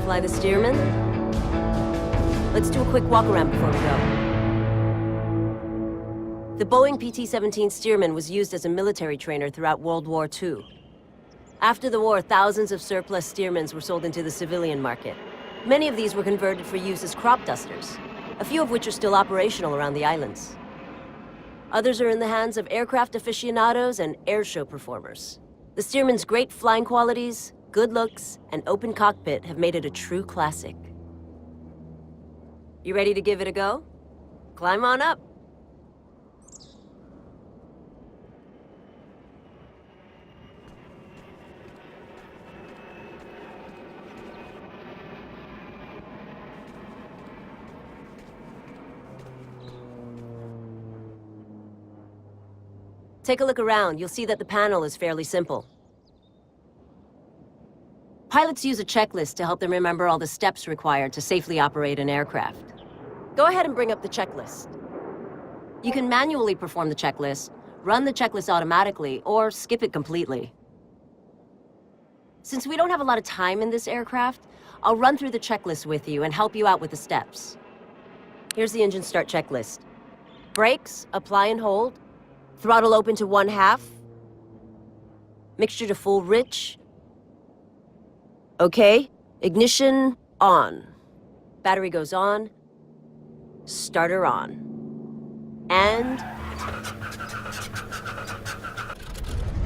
fly the Stearman? Let's do a quick walk around before we go. The Boeing PT-17 Stearman was used as a military trainer throughout World War II. After the war, thousands of surplus Stearmans were sold into the civilian market. Many of these were converted for use as crop dusters, a few of which are still operational around the islands. Others are in the hands of aircraft aficionados and airshow performers. The Stearman's great flying qualities, good looks, and open cockpit have made it a true classic. You ready to give it a go? Climb on up. Take a look around. You'll see that the panel is fairly simple. Pilots use a checklist to help them remember all the steps required to safely operate an aircraft. Go ahead and bring up the checklist. You can manually perform the checklist, run the checklist automatically, or skip it completely. Since we don't have a lot of time in this aircraft, I'll run through the checklist with you and help you out with the steps. Here's the engine start checklist. Brakes, apply and hold. Throttle open to 1/2. Mixture to full rich. Okay, ignition on. Battery goes on. Starter on. And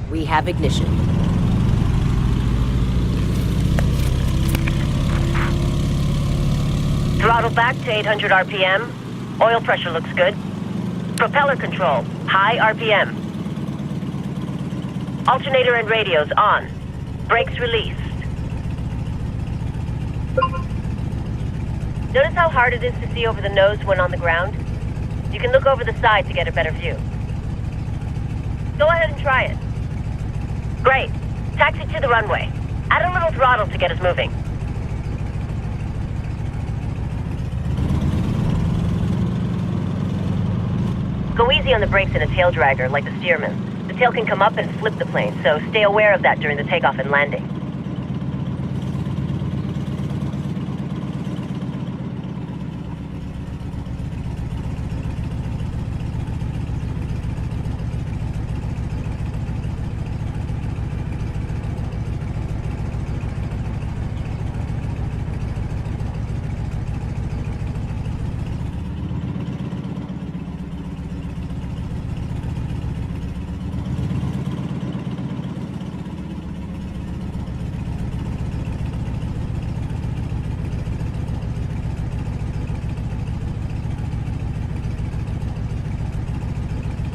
we have ignition. Throttle back to 800 RPM. Oil pressure looks good. Propeller control, high RPM. Alternator and radios on. Brakes released. Notice how hard it is to see over the nose when on the ground? You can look over the side to get a better view. Go ahead and try it. Great. Taxi to the runway. Add a little throttle to get us moving. Go easy on the brakes in a tail dragger, like the Stearman. The tail can come up and flip the plane, so stay aware of that during the takeoff and landing.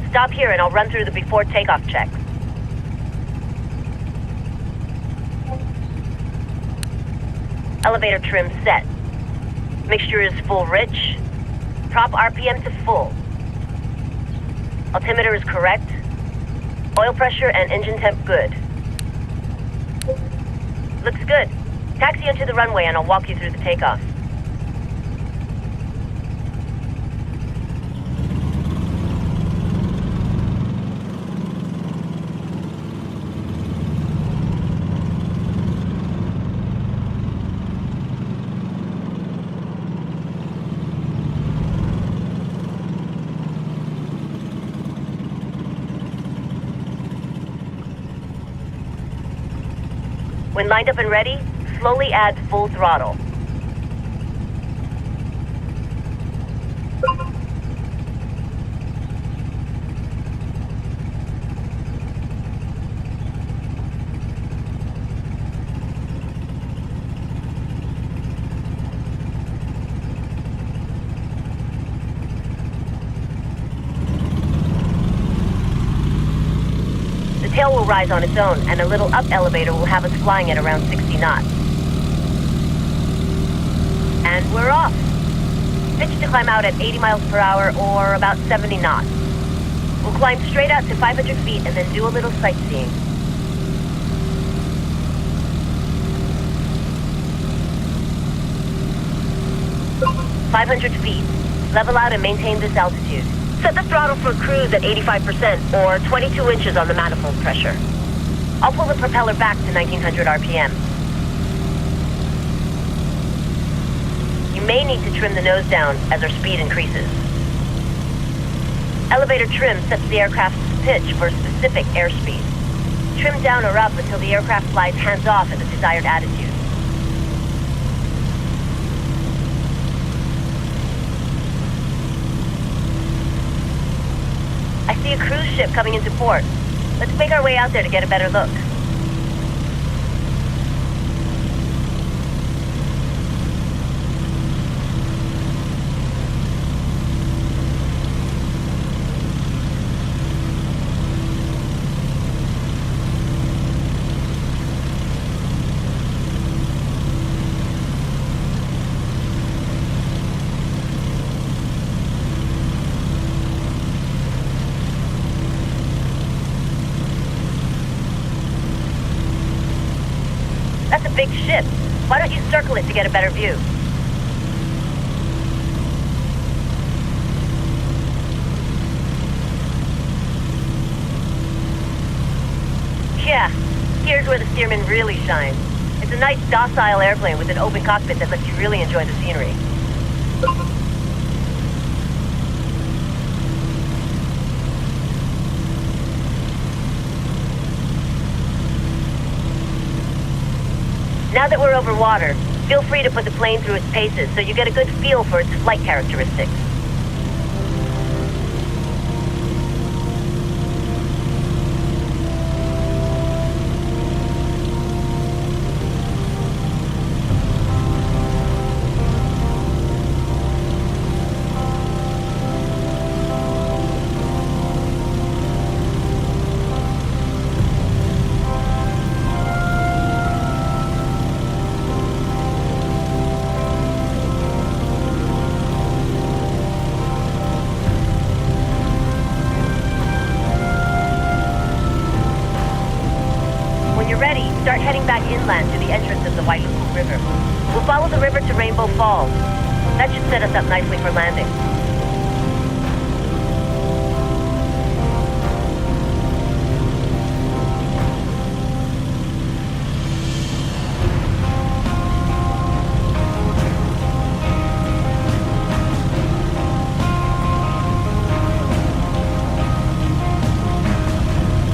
Stop here and I'll run through the before takeoff checks. Elevator trim set. Mixture is full rich. Prop RPM to full. Altimeter is correct. Oil pressure and engine temp good. Looks good. Taxi into the runway and I'll walk you through the takeoff. When lined up and ready, slowly add full throttle. The tail will rise on its own, and a little up elevator will have us flying at around 60 knots. And we're off. Pitch to climb out at 80 miles per hour or about 70 knots. We'll climb straight out to 500 feet and then do a little sightseeing. 500 feet. Level out and maintain this altitude. Set the throttle for cruise at 85% or 22 inches on the manifold pressure. I'll pull the propeller back to 1900 RPM. You may need to trim the nose down as our speed increases. Elevator trim sets the aircraft's pitch for a specific airspeed. Trim down or up until the aircraft flies hands-off at the desired attitude. I see a cruise ship coming into port. Let's make our way out there to get a better look. That's a big ship. Why don't you circle it to get a better view? Yeah, here's where the Stearman really shines. It's a nice, docile airplane with an open cockpit that lets you really enjoy the scenery. Now that we're over water, feel free to put the plane through its paces so you get a good feel for its flight characteristics. Start heading back inland to the entrance of the White Lagoon River. We'll follow the river to Rainbow Falls. That should set us up nicely for landing.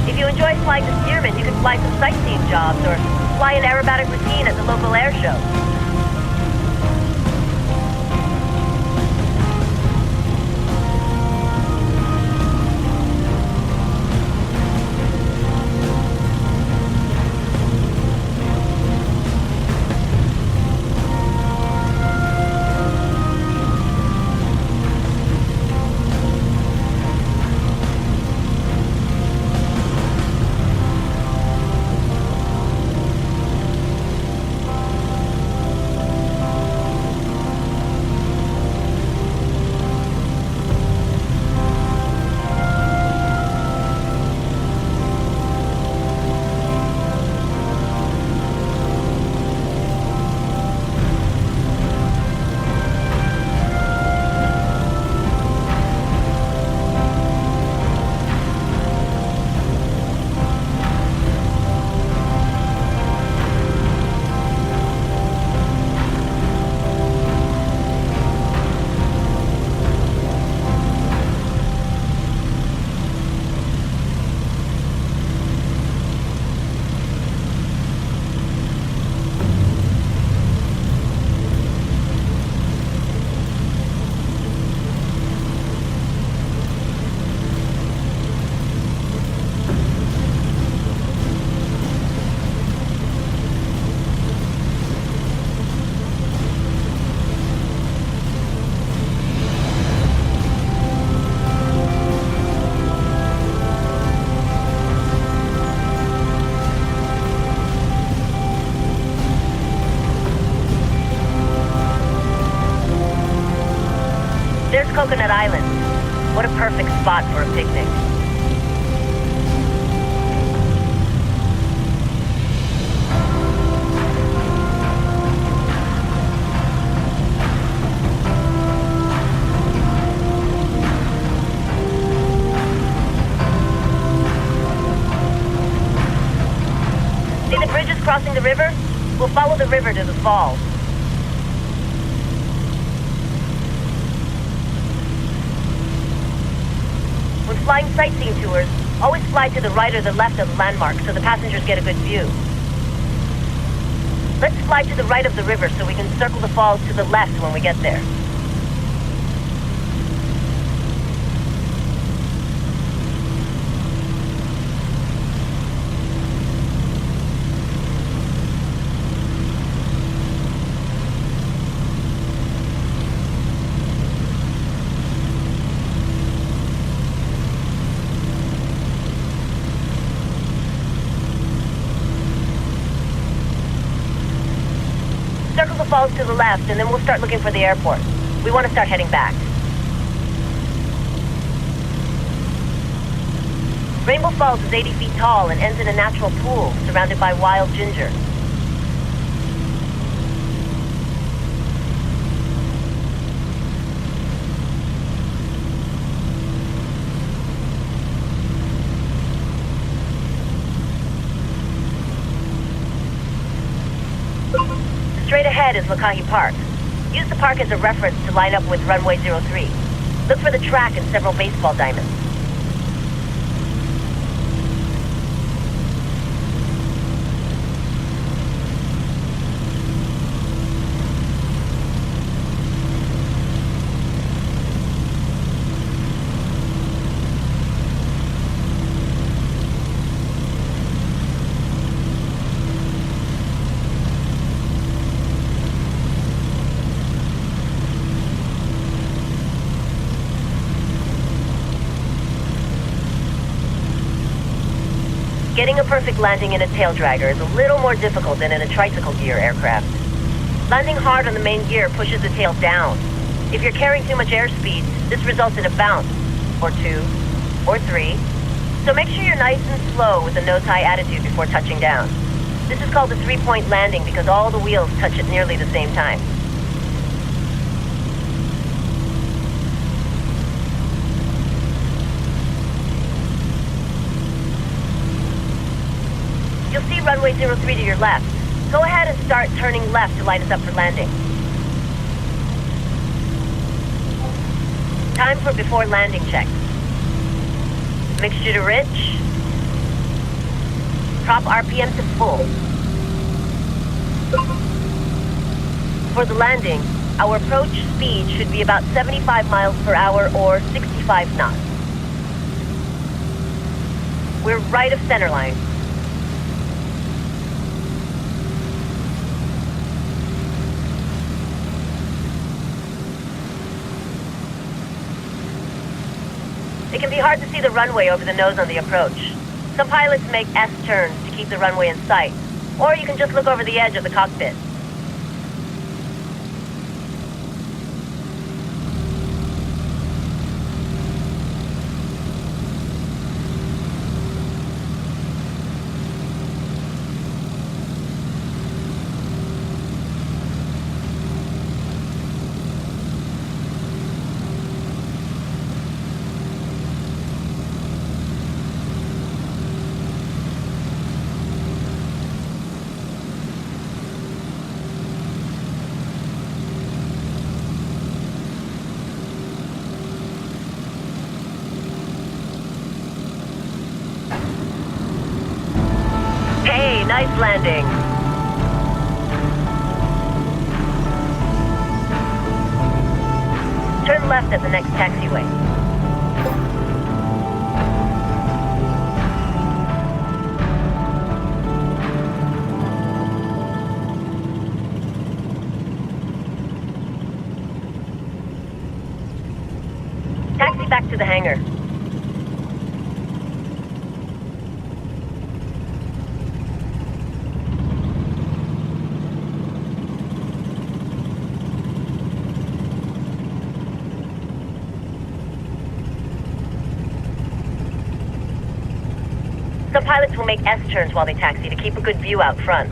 If you enjoy flying the Stearman, you can fly some sightseeing jobs or fly an aerobatic routine at the local air show. There's Coconut Island. What a perfect spot for a picnic. See the bridges crossing the river? We'll follow the river to the falls. flying sightseeing tours, always fly to the right or the left of the landmark so the passengers get a good view. Let's fly to the right of the river so we can circle the falls to the left when we get there. Circle the falls to the left, and then we'll start looking for the airport. We want to start heading back. Rainbow Falls is 80 feet tall and ends in a natural pool surrounded by wild ginger. Straight ahead is Lakahi Park. Use the park as a reference to line up with runway 03. Look for the track and several baseball diamonds. Getting a perfect landing in a tail dragger is a little more difficult than in a tricycle gear aircraft. Landing hard on the main gear pushes the tail down. If you're carrying too much airspeed, this results in a bounce, or two, or three. So make sure you're nice and slow with a nose-high attitude before touching down. This is called a three-point landing because all the wheels touch at nearly the same time. You'll see runway 03 to your left. Go ahead and start turning left to line us up for landing. Time for before landing check. Mixture to rich. Prop RPM to full. For the landing, our approach speed should be about 75 miles per hour or 65 knots. We're right of centerline. It can be hard to see the runway over the nose on the approach. Some pilots make S-turns to keep the runway in sight, or you can just look over the edge of the cockpit. Hey, nice landing. Turn left at the next taxiway. Taxi back to the hangar. Some pilots will make S-turns while they taxi to keep a good view out front.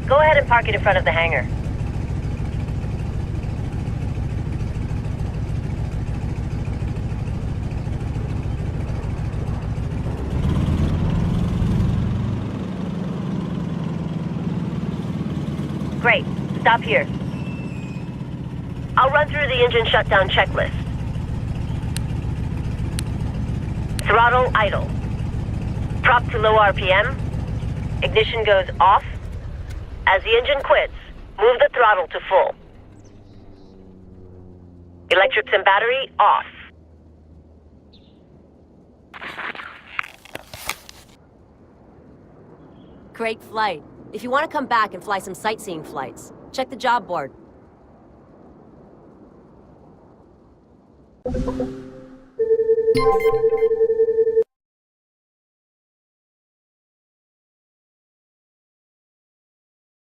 Go ahead and park it in front of the hangar. Great. Stop here. I'll run through the engine shutdown checklist. Throttle idle. Prop to low RPM. Ignition goes off. As the engine quits, move the throttle to full. Electrics and battery off. Great flight. If you want to come back and fly some sightseeing flights, check the job board.